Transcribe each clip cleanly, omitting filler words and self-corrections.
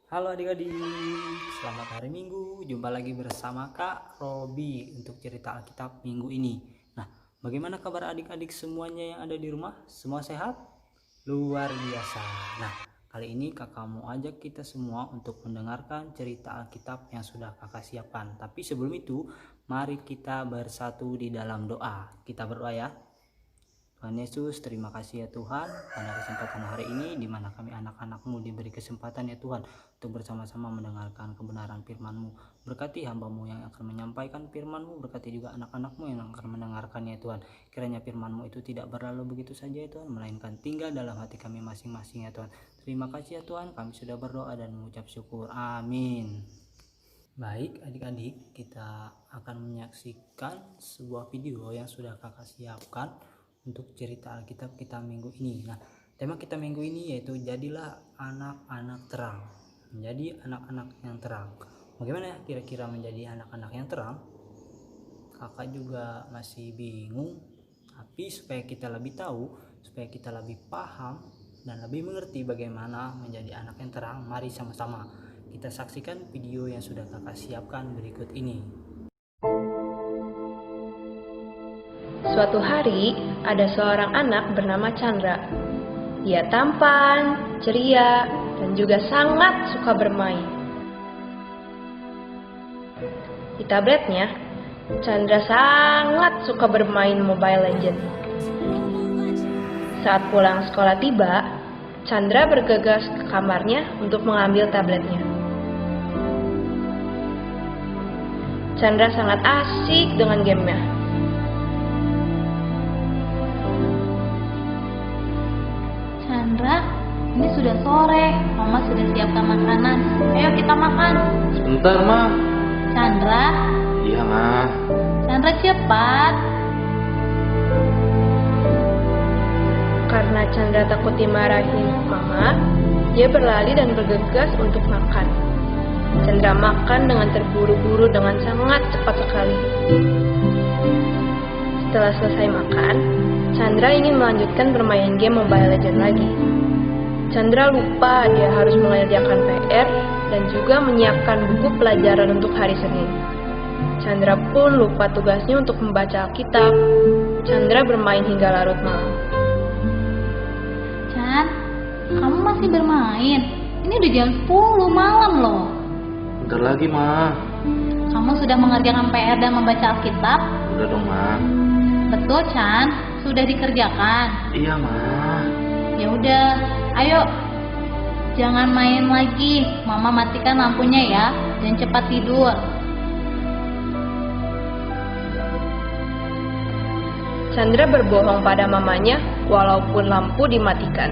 Halo adik-adik, selamat hari Minggu. Jumpa lagi bersama Kak Robi untuk cerita Alkitab minggu ini. Nah, bagaimana kabar adik-adik semuanya yang ada di rumah? Semua sehat? Luar biasa. Nah, kali ini kakak mau ajak kita semua untuk mendengarkan cerita Alkitab yang sudah kakak siapkan. Tapi sebelum itu, mari kita bersatu di dalam doa. Kita berdoa ya. Tuhan Yesus, terima kasih ya Tuhan pada kesempatan hari ini di mana kami anak-anak-Mu diberi kesempatan ya Tuhan untuk bersama-sama mendengarkan kebenaran firman-Mu. Berkati hamba-Mu yang akan menyampaikan firman-Mu, berkati juga anak-anak-Mu yang akan mendengarkannya ya Tuhan. Kiranya firman-Mu itu tidak berlalu begitu saja ya Tuhan, melainkan tinggal dalam hati kami masing-masing ya Tuhan. Terima kasih ya Tuhan, kami sudah berdoa dan mengucap syukur. Amin. Baik adik-adik, kita akan menyaksikan sebuah video yang sudah kakak siapkan untuk cerita Alkitab kita minggu ini. Nah, tema kita minggu ini yaitu jadilah anak-anak terang. Menjadi anak-anak yang terang. Bagaimana kira-kira menjadi anak-anak yang terang? Kakak juga masih bingung. Tapi supaya kita lebih tahu, supaya kita lebih paham dan lebih mengerti bagaimana menjadi anak yang terang, mari sama-sama kita saksikan video yang sudah kakak siapkan berikut ini. Suatu hari, ada seorang anak bernama Chandra. Dia tampan, ceria, dan juga sangat suka bermain. Di tabletnya, Chandra sangat suka bermain Mobile Legends. Saat pulang sekolah tiba, Chandra bergegas ke kamarnya untuk mengambil tabletnya. Chandra sangat asik dengan gamenya. Chandra, ini sudah sore. Mama sudah siapkan makanan. Ayo kita makan. Sebentar, Ma. Chandra, Iya, Ma. Chandra cepat. Karena Chandra takut dimarahin Mama, dia berlari dan bergegas untuk makan. Chandra makan dengan terburu-buru dengan sangat cepat sekali. Setelah selesai makan, Chandra ingin melanjutkan bermain game Mobile Legends lagi. Chandra lupa dia harus mengerjakan PR dan juga menyiapkan buku pelajaran untuk hari Senin. Chandra pun lupa tugasnya untuk membaca Alkitab. Chandra bermain hingga larut malam. Chan, kamu masih bermain? Ini udah jam 10 malam loh. Bentar lagi, Ma. Kamu sudah mengerjakan PR dan membaca Alkitab? Udah dong, Ma. Betul, Chan. Sudah dikerjakan. Iya, Ma. Ya udah, ayo. Jangan main lagi. Mama matikan lampunya ya dan cepat tidur. Chandra berbohong pada mamanya walaupun lampu dimatikan.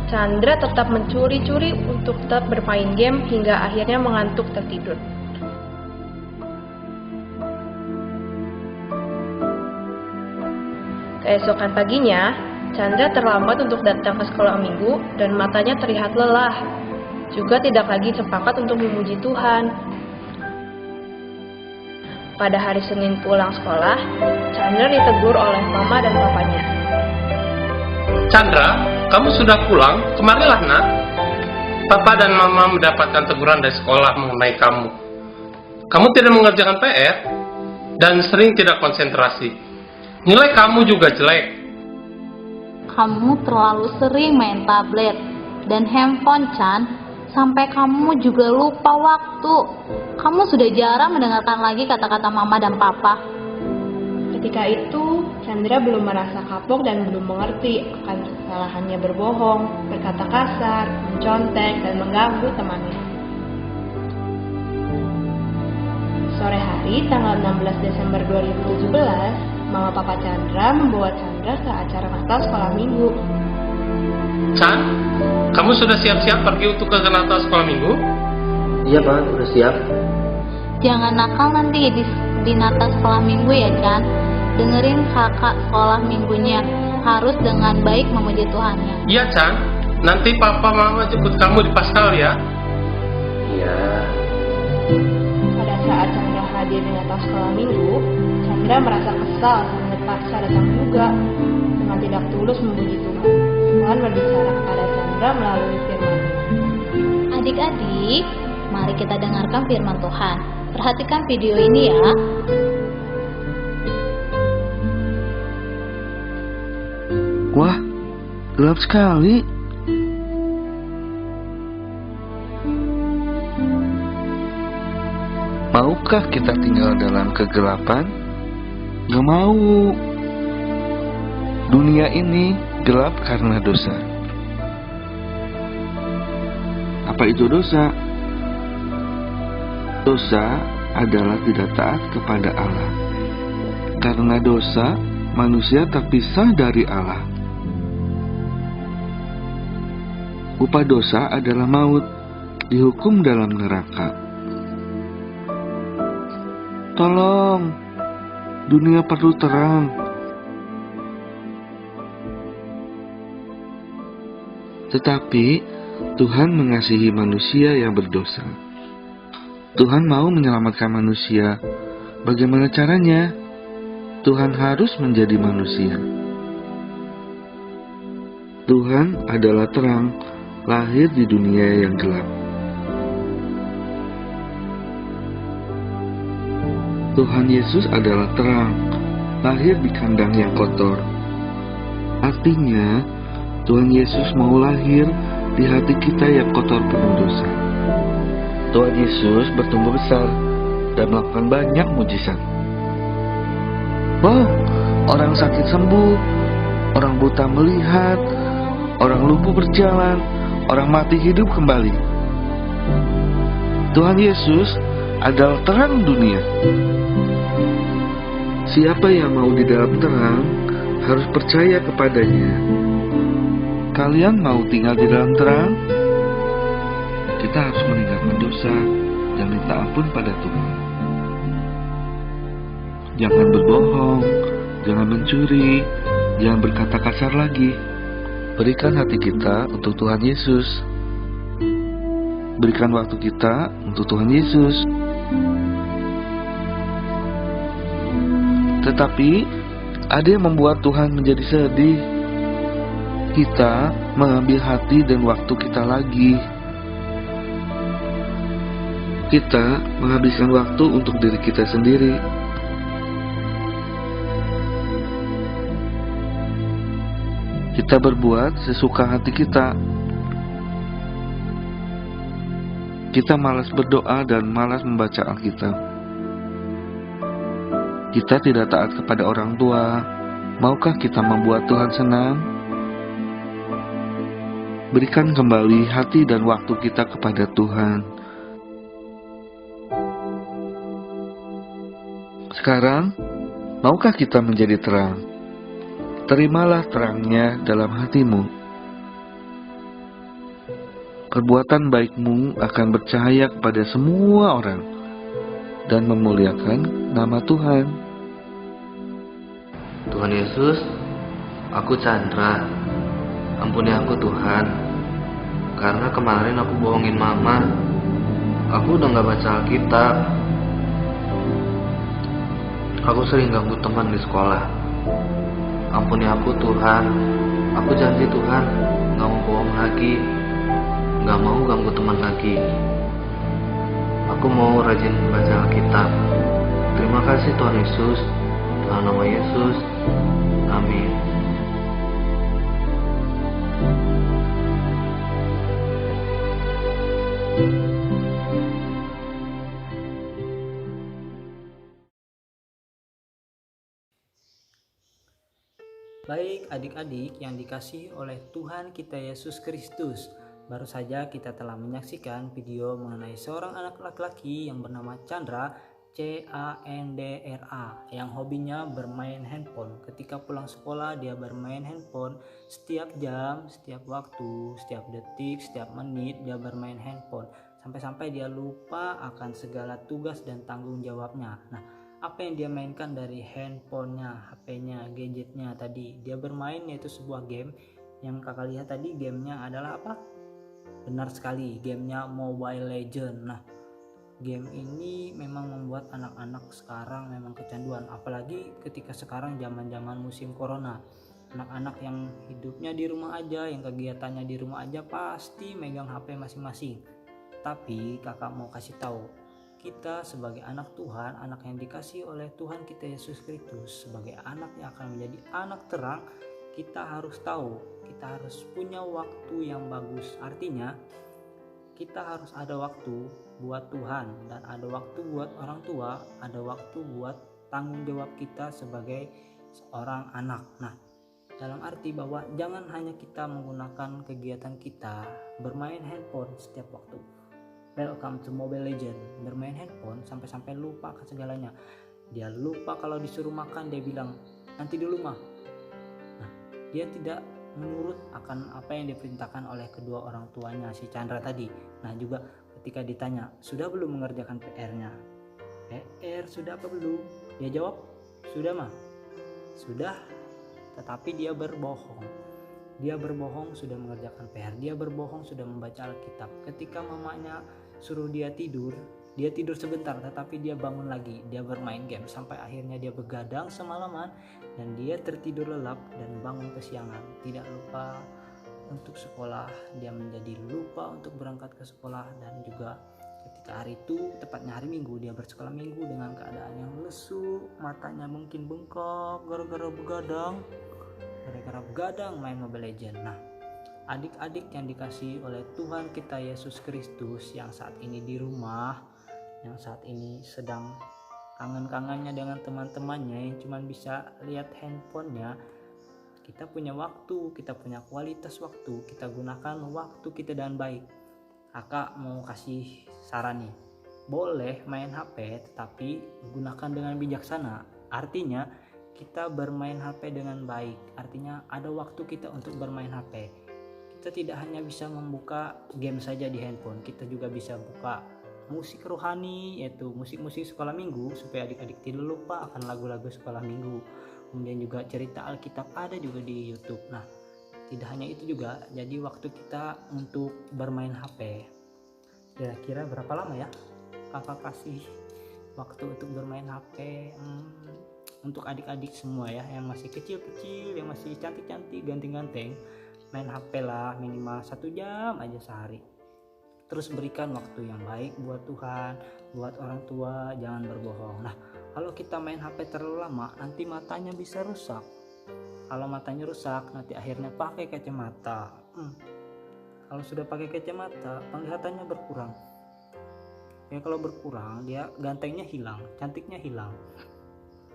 Chandra tetap mencuri-curi untuk tetap bermain game hingga akhirnya mengantuk tertidur. Keesokan paginya, Chandra terlambat untuk datang ke sekolah minggu dan matanya terlihat lelah. Juga tidak lagi sepakat untuk memuji Tuhan. Pada hari Senin pulang sekolah, Chandra ditegur oleh mama dan papanya. Chandra, kamu sudah pulang? Kemarilah, Nak. Papa dan Mama mendapatkan teguran dari sekolah mengenai kamu. Kamu tidak mengerjakan PR dan sering tidak konsentrasi. Nilai kamu juga jelek. Kamu terlalu sering main tablet dan handphone, Chan. Sampai kamu juga lupa waktu. Kamu sudah jarang mendengarkan lagi kata-kata mama dan papa. Ketika itu, Chandra belum merasa kapok dan belum mengerti akan kesalahannya berbohong, berkata kasar, mencontek, dan mengganggu temannya. Sore hari, tanggal 16 Desember 2017, Mama Papa Chandra membawa Chandra ke acara Natal sekolah minggu. Chan, kamu sudah siap-siap pergi untuk ke Natal sekolah minggu? Iya, Pak. Udah siap. Jangan nakal nanti di Natal sekolah minggu ya, Chan. Dengerin kakak sekolah minggunya. Harus dengan baik memuji Tuhannya. Iya, Chan. Nanti Papa Mama jemput kamu di Paskal ya. Iya. Pada saat Chandra hadir di Natal sekolah minggu, Chandra merasa kesal karena terpaksa datang juga dengan tidak tulus memuji Tuhan. Tuhan berbicara kepada Chandra melalui firman. Adik-adik, mari kita dengarkan firman Tuhan. Perhatikan video ini ya. Wah, gelap sekali. Maukah kita tinggal dalam kegelapan? Gak mau. Dunia ini gelap karena dosa. Apa itu dosa? Dosa adalah tidak taat kepada Allah. Karena dosa, manusia terpisah dari Allah. Upah dosa adalah maut, dihukum dalam neraka. Tolong, dunia perlu terang. Tetapi Tuhan mengasihi manusia yang berdosa. Tuhan mau menyelamatkan manusia. Bagaimana caranya? Tuhan harus menjadi manusia. Tuhan adalah terang, lahir di dunia yang gelap. Tuhan Yesus adalah terang, lahir di kandang yang kotor. Artinya, Tuhan Yesus mau lahir di hati kita yang kotor penuh dosa. Tuhan Yesus bertumbuh besar dan melakukan banyak mujizat. Wow, orang sakit sembuh, orang buta melihat, orang lumpuh berjalan, orang mati hidup kembali. Tuhan Yesus adalah terang dunia. Siapa yang mau di dalam terang harus percaya kepadanya. Kalian mau tinggal di dalam terang? Kita harus meninggalkan dosa dan minta ampun pada Tuhan. Jangan berbohong, jangan mencuri, jangan berkata kasar lagi. Berikan hati kita untuk Tuhan Yesus. Berikan waktu kita untuk Tuhan Yesus. Tetapi ada yang membuat Tuhan menjadi sedih. Kita mengambil hati dan waktu kita lagi. Kita menghabiskan waktu untuk diri kita sendiri. Kita berbuat sesuka hati kita. Kita malas berdoa dan malas membaca Alkitab. Kita tidak taat kepada orang tua. Maukah kita membuat Tuhan senang? Berikan kembali hati dan waktu kita kepada Tuhan. Sekarang, maukah kita menjadi terang? Terimalah terangnya dalam hatimu. Perbuatan baikmu akan bercahaya kepada semua orang dan memuliakan nama Tuhan. Tuhan Yesus, aku Chandra. Ampuni aku Tuhan. Karena kemarin aku bohongin mama. Aku udah gak baca Alkitab. Aku sering ganggu teman di sekolah. Ampuni aku Tuhan. Aku janji Tuhan gak mau bohong lagi, gak mau ganggu teman lagi. Aku mau rajin baca Alkitab. Terima kasih Tuhan Yesus. Dalam nama Yesus, amin. Baik adik-adik yang dikasihi oleh Tuhan kita Yesus Kristus, baru saja kita telah menyaksikan video mengenai seorang anak laki-laki yang bernama Chandra, Candra, yang hobinya bermain handphone. Ketika pulang sekolah dia bermain handphone setiap jam, setiap waktu, setiap detik, setiap menit dia bermain handphone. Sampai-sampai dia lupa akan segala tugas dan tanggung jawabnya. Nah, apa yang dia mainkan dari handphonenya, HP-nya, gadgetnya tadi? Dia bermain yaitu sebuah game yang kakak lihat tadi. Gamenya adalah apa? Benar sekali, gamenya Mobile Legends. Nah, game ini memang membuat anak-anak sekarang memang kecanduan, apalagi ketika sekarang zaman-zaman musim corona. Anak-anak yang hidupnya di rumah aja, yang kegiatannya di rumah aja pasti megang HP masing-masing. Tetapi kakak mau kasih tahu, kita sebagai anak Tuhan, anak yang dikasihi oleh Tuhan kita Yesus Kristus, sebagai anak yang akan menjadi anak terang, kita harus tahu, kita harus punya waktu yang bagus. Artinya kita harus ada waktu buat Tuhan, dan ada waktu buat orang tua, ada waktu buat tanggung jawab kita sebagai seorang anak. Nah, dalam arti bahwa jangan hanya kita menggunakan kegiatan kita bermain handphone setiap waktu. Welcome to Mobile Legend, bermain handphone sampai-sampai lupa ke segalanya. Dia lupa kalau disuruh makan, dia bilang nanti dulu mah. Nah, dia tidak menurut akan apa yang diperintahkan oleh kedua orang tuanya, si Chandra tadi. Nah, juga ketika ditanya, sudah belum mengerjakan PR-nya? PR sudah apa belum? Dia jawab, sudah mah. Sudah, tetapi dia berbohong. Dia berbohong sudah mengerjakan PR, dia berbohong sudah membaca Alkitab. Ketika mamanya suruh dia tidur sebentar, tetapi dia bangun lagi, dia bermain game sampai akhirnya dia begadang semalaman dan dia tertidur lelap dan bangun kesiangan. Tidak lupa untuk sekolah, dia menjadi lupa untuk berangkat ke sekolah, dan juga ketika hari itu, tepatnya hari Minggu, dia bersekolah Minggu dengan keadaan yang lesu, matanya mungkin bengkak gara-gara begadang main Mobile Legend. Nah, adik-adik yang dikasihi oleh Tuhan kita Yesus Kristus yang saat ini di rumah, yang saat ini sedang kangen-kangennya dengan teman-temannya yang cuma bisa lihat handphonenya, kita punya waktu, kita punya kualitas waktu, kita gunakan waktu kita dengan baik. Kakak mau kasih saran nih, boleh main HP tetapi gunakan dengan bijaksana. Artinya kita bermain HP dengan baik, artinya ada waktu kita untuk bermain HP. Kita tidak hanya bisa membuka game saja di handphone, kita juga bisa buka musik rohani, yaitu musik-musik sekolah minggu, supaya adik-adik tidak lupa akan lagu-lagu sekolah minggu. Kemudian juga cerita Alkitab ada juga di YouTube. Nah, tidak hanya itu juga, jadi waktu kita untuk bermain HP, kira-kira berapa lama ya kakak kasih waktu untuk bermain HP? Untuk adik-adik semua ya, yang masih kecil-kecil, yang masih cantik-cantik, ganteng-ganteng, main HP lah minimal 1 jam aja sehari. Terus berikan waktu yang baik buat Tuhan, buat orang tua, jangan berbohong. Nah, kalau kita main HP terlalu lama, nanti matanya bisa rusak. Kalau matanya rusak, nanti akhirnya pakai kacamata. Kalau sudah pakai kacamata, penglihatannya berkurang. Ya, kalau berkurang, dia gantengnya hilang, cantiknya hilang.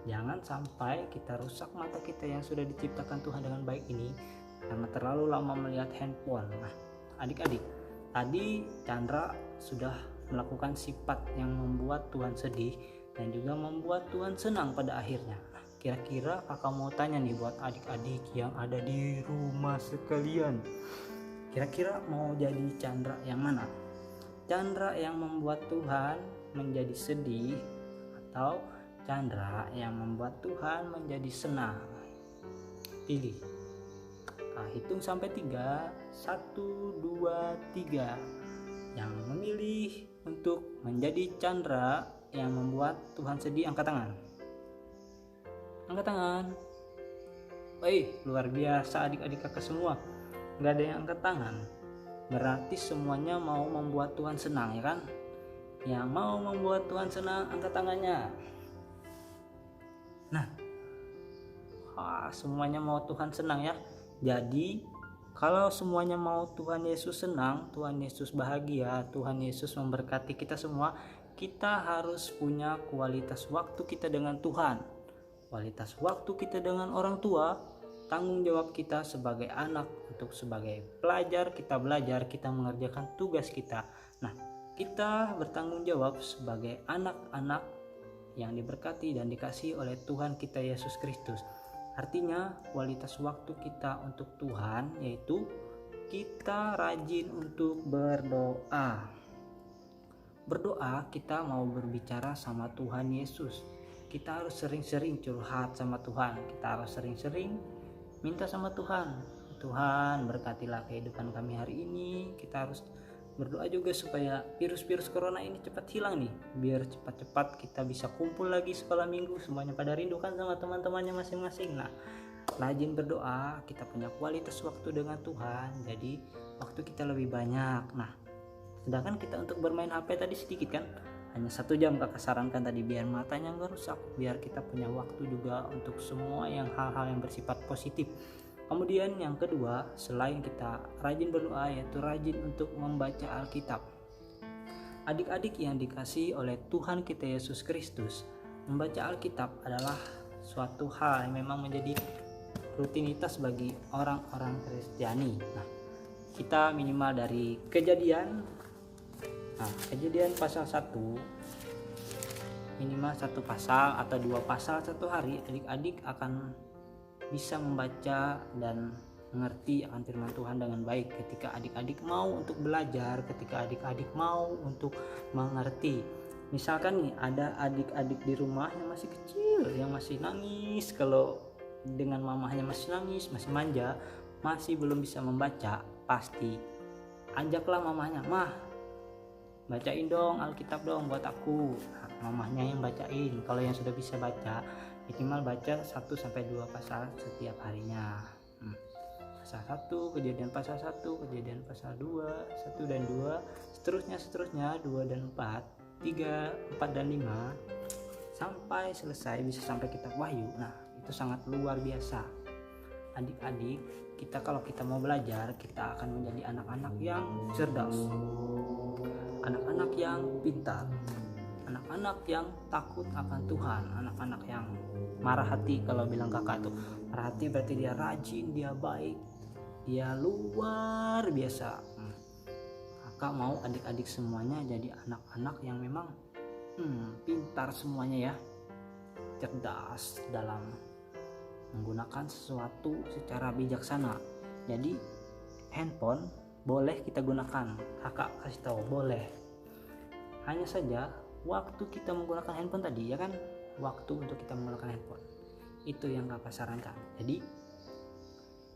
Jangan sampai kita rusak mata kita yang sudah diciptakan Tuhan dengan baik ini karena terlalu lama melihat handphone. Nah, adik-adik, tadi Chandra sudah melakukan sifat yang membuat Tuhan sedih dan juga membuat Tuhan senang pada akhirnya. Nah, kira-kira kakak mau tanya nih buat adik-adik yang ada di rumah sekalian, kira-kira mau jadi Chandra yang mana? Chandra yang membuat Tuhan menjadi sedih atau Chandra yang membuat Tuhan menjadi senang? Pilih. Nah, hitung sampai 3. 1, 2, 3. Yang memilih untuk menjadi Chandra yang membuat Tuhan sedih, angkat tangan. Angkat tangan. Luar biasa adik-adik kakak semua, nggak ada yang angkat tangan. Berarti semuanya mau membuat Tuhan senang, ya kan? Yang mau membuat Tuhan senang, angkat tangannya. Nah, semuanya mau Tuhan senang ya. Jadi kalau semuanya mau Tuhan Yesus senang, Tuhan Yesus bahagia, Tuhan Yesus memberkati kita semua, kita harus punya kualitas waktu kita dengan Tuhan, kualitas waktu kita dengan orang tua, tanggung jawab kita sebagai anak untuk sebagai pelajar, kita belajar, kita mengerjakan tugas kita. Nah, kita bertanggung jawab sebagai anak-anak yang diberkati dan dikasihi oleh Tuhan kita Yesus Kristus. Artinya kualitas waktu kita untuk Tuhan yaitu kita rajin untuk berdoa. Berdoa, kita mau berbicara sama Tuhan Yesus. Kita harus sering-sering curhat sama Tuhan. Kita harus sering-sering minta sama Tuhan. Tuhan, berkatilah kehidupan kami hari ini. Kita harus berdoa juga supaya virus-virus corona ini cepat hilang nih, biar cepat-cepat kita bisa kumpul lagi sekolah minggu, semuanya pada rindu kan sama teman-temannya masing-masing. Nah, rajin berdoa, kita punya kualitas waktu dengan Tuhan, jadi waktu kita lebih banyak. Nah, Sedangkan kita untuk bermain HP tadi sedikit kan, hanya 1 jam kakak sarankan tadi, biar matanya nggak rusak, biar kita punya waktu juga untuk semua hal-hal yang bersifat positif. Kemudian yang kedua, selain kita rajin berdoa, yaitu rajin untuk membaca Alkitab. Adik-adik yang dikasihi oleh Tuhan kita Yesus Kristus, membaca Alkitab adalah suatu hal yang memang menjadi rutinitas bagi orang-orang Kristiani. Nah, kita minimal dari Kejadian pasal 1, minimal 1 pasal atau 2 pasal satu hari, adik-adik akan bisa membaca dan mengerti akan firman Tuhan dengan baik. Ketika adik-adik mau untuk belajar, ketika adik-adik mau untuk mengerti. Misalkan nih ada adik-adik di rumah yang masih kecil, yang masih nangis, kalau dengan mamahnya masih nangis, masih manja, masih belum bisa membaca, pasti ajaklah mamahnya, "Mah, bacain dong Alkitab dong buat aku." Nah, mamahnya yang bacain. Kalau yang sudah bisa baca, minimal baca 1-2 pasal setiap harinya. Pasal 1, Kejadian pasal 1, Kejadian pasal 2, 1 dan 2, seterusnya 2 dan 4, 3, 4 dan 5, sampai selesai, bisa sampai kitab Wahyu. Nah, itu sangat luar biasa. Adik-adik, kalau kita mau belajar, kita akan menjadi anak-anak yang cerdas, anak-anak yang pintar, anak-anak yang takut akan Tuhan, anak-anak yang marah hati. Kalau bilang kakak tuh marah hati berarti dia rajin, dia baik, dia luar biasa. Kakak mau adik-adik semuanya jadi anak-anak yang memang pintar semuanya ya, cerdas dalam menggunakan sesuatu secara bijaksana. Jadi handphone boleh kita gunakan, kakak kasih tahu boleh. Hanya saja waktu kita menggunakan handphone tadi ya kan, waktu untuk kita menggunakan handphone itu yang kakak sarankan. Jadi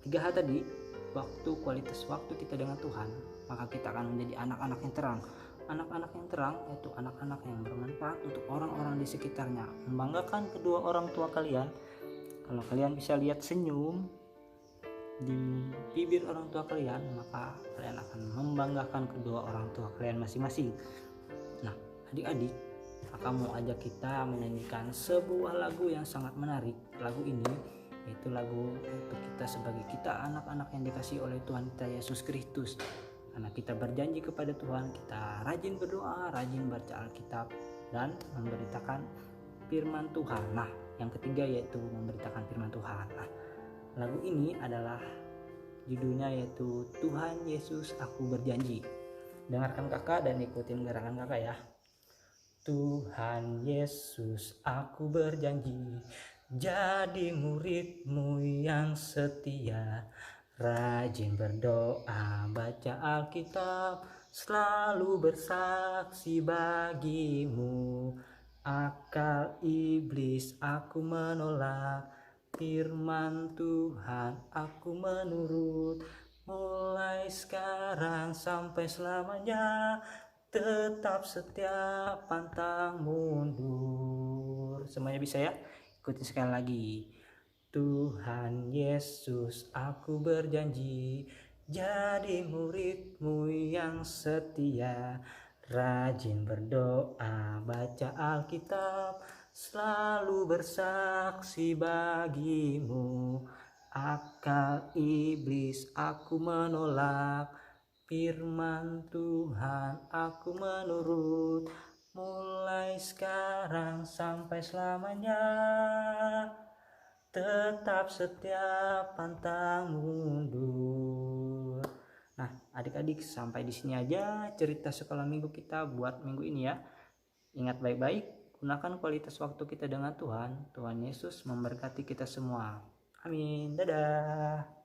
3 hal tadi, waktu, kualitas waktu kita dengan Tuhan, maka kita akan menjadi anak-anak yang terang. Anak-anak yang terang yaitu anak-anak yang bermanfaat untuk orang-orang di sekitarnya, membanggakan kedua orang tua kalian. Kalau kalian bisa lihat senyum di bibir orang tua kalian, maka kalian akan membanggakan kedua orang tua kalian masing-masing. Nah, adik-adik, kakak mau ajak kita menyanyikan sebuah lagu yang sangat menarik. Lagu ini yaitu lagu untuk kita sebagai kita anak-anak yang dikasihi oleh Tuhan kita Yesus Kristus. Karena kita berjanji kepada Tuhan, kita rajin berdoa, rajin baca Alkitab, dan memberitakan firman Tuhan. Nah, yang ketiga yaitu memberitakan firman Tuhan. Nah, lagu ini adalah judulnya yaitu Tuhan Yesus Aku Berjanji. Dengarkan kakak dan ikutin gerakan kakak ya. Tuhan Yesus aku berjanji, jadi murid-Mu yang setia, rajin berdoa, baca Alkitab, selalu bersaksi bagi-Mu. Akal iblis aku menolak, firman Tuhan aku menurut, mulai sekarang sampai selamanya, tetap setia pantang mundur. Semuanya bisa ya? Ikutin sekali lagi. Tuhan Yesus aku berjanji, jadi murid-Mu yang setia, rajin berdoa, baca Alkitab, selalu bersaksi bagi-Mu. Akal iblis aku menolak, firman Tuhan aku menurut, mulai sekarang sampai selamanya, tetap setia pantang mundur. Nah, adik-adik, sampai di sini aja cerita sekolah minggu kita buat minggu ini ya. Ingat baik-baik, gunakan kualitas waktu kita dengan Tuhan. Tuhan Yesus memberkati kita semua. Amin. Dadah.